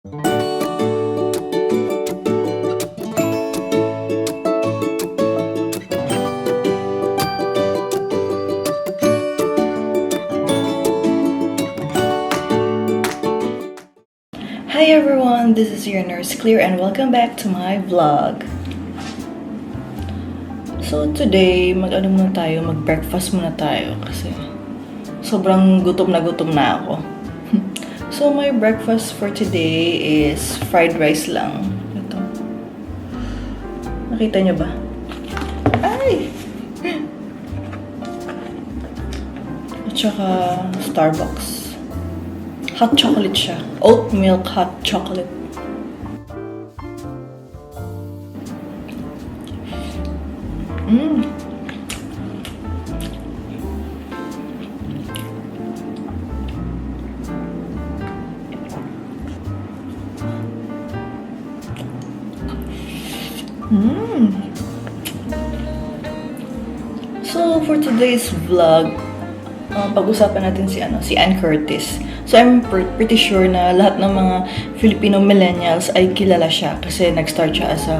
Hi everyone, this is your nurse Clear and welcome back to my vlog. So today, mag-breakfast muna tayo kasi sobrang gutom na ako. So my breakfast for today is fried rice lang. Ito. Nakita niyo ba? Ay! At saka Starbucks. Hot chocolate siya. Oat milk hot chocolate. So for today's vlog, pag-usapan natin si Ann Curtis. So I'm pretty sure na lahat ng mga Filipino millennials ay kilala siya kasi nag-start siya as a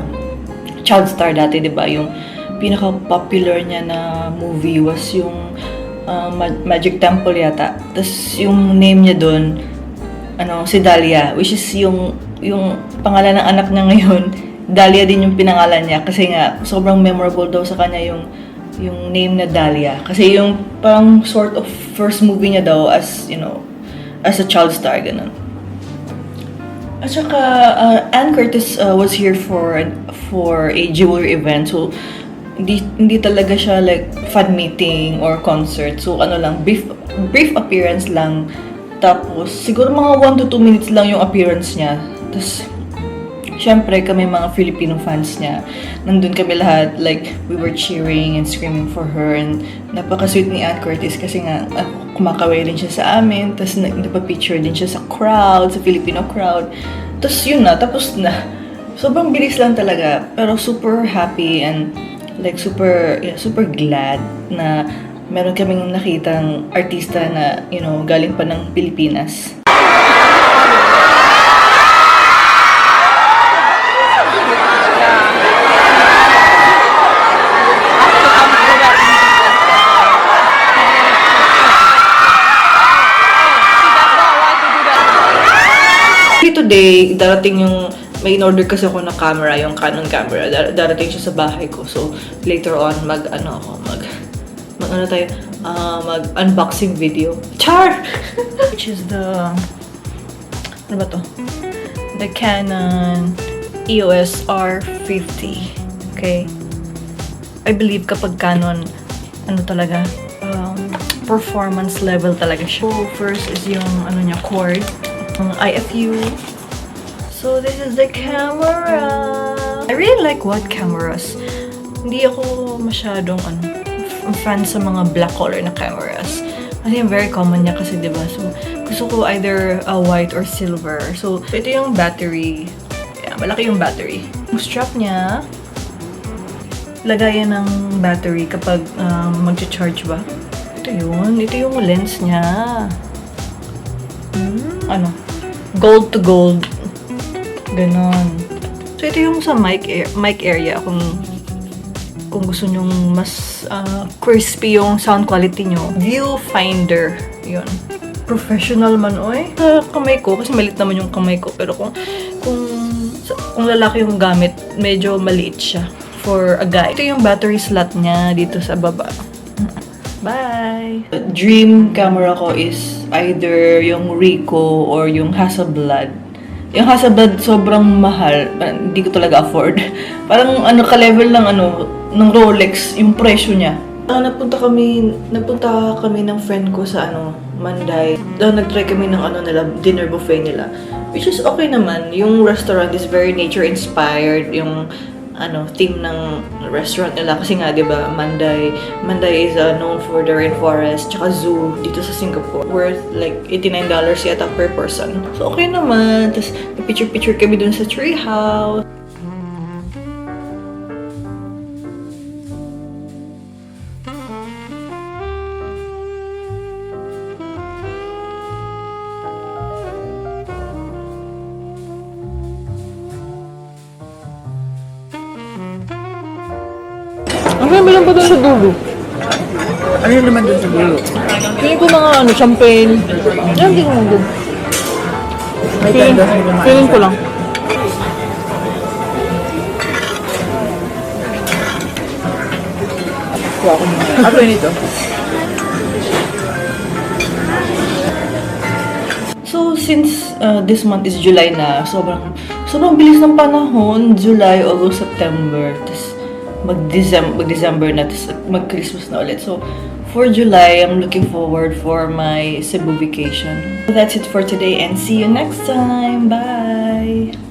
child star dati, 'di ba? Yung pinaka-popular niya na movie was yung Magic Temple yata. Tapos yung name niya doon si Dahlia, which is yung pangalan ng anak niya ngayon. Dahlia din yung pinangalan niya kasi nga sobrang memorable daw sa kanya yung name na Dahlia. Kasi yung parang sort of first movie niya daw as a child star, ganun. At saka, Ann Curtis was here for a jewelry event. So, hindi talaga siya like fan meeting or concert. So, brief appearance lang. Tapos, siguro mga 1 to 2 minutes lang yung appearance niya. Tapos, syempre, kami mga Filipino fans niya. Nandun kami lahat, like, we were cheering and screaming for her. And napaka-sweet ni Ann Curtis kasi nga, kumakaway rin siya sa amin. Tapos, napapicture din siya sa crowd, sa Filipino crowd. Tapos, yun na, tapos na. Sobrang bilis lang talaga. Pero super happy and, like, super glad na meron kaming nakitang artista na, galing pa ng Pilipinas. Today, darating may in-order kasi ako na camera, yung Canon camera. Darating siya sa bahay ko. So, later on, mag-unboxing video. Char! Which is ano ba to? The Canon EOS R50. Okay? I believe kapag Canon, talaga, performance level talaga siya. So, first is yung, cord. IFU. So, this is the camera. I really like wide cameras. Hindi ako masyadong fan sa mga black color na cameras. Kasi very common niya kasi, diba? So, gusto ko either white or silver. So, ito yung battery. Yeah, malaki yung battery. Yung strap niya, lagayan ng battery kapag mag-charge ba. Ito yun. Ito yung lens niya. Gold to gold. Ganon. So, ito yung sa mic area kung gusto nyong mas crispy yung sound quality nyo. Viewfinder. Yun. Professional man, oy. Sa kamay ko, kasi maliit naman yung kamay ko. Pero kung lalaki yung gamit, medyo maliit siya for a guy. Ito yung battery slot niya dito sa baba. Bye! Dream camera ko is either yung Ricoh or yung Hasselblad. Yung Hasselblad sobrang mahal. Hindi ko talaga afford. Parang ka-level lang ng Rolex yung presyo niya. Napunta kami ng friend ko sa Manday. Nag-try kami ng nila, dinner buffet nila. Which is okay naman. Yung restaurant is very nature inspired. Yung theme ng restaurant nila kasi nga 'di ba Manday is known for the rainforest tsaka zoo dito sa Singapore, worth like $89 yata per person. So okay naman. Tapos picture kami dun sa tree house. May bilang pa doon sa dulo. Ano yun naman dun sa dulo? Feeling ko mga ano, champagne. Yan, hindi ko mo doon. May tendos mo kumain. Feeling ko lang. Kuha ko muna. Ako yun ito. So, since this month is July na, sobrang bilis ng panahon. July, August, September. Tapos, mag-December na, tapos mag-Christmas na ulit. So, for July, I'm looking forward for my Cebu vacation. So, that's it for today and see you next time. Bye!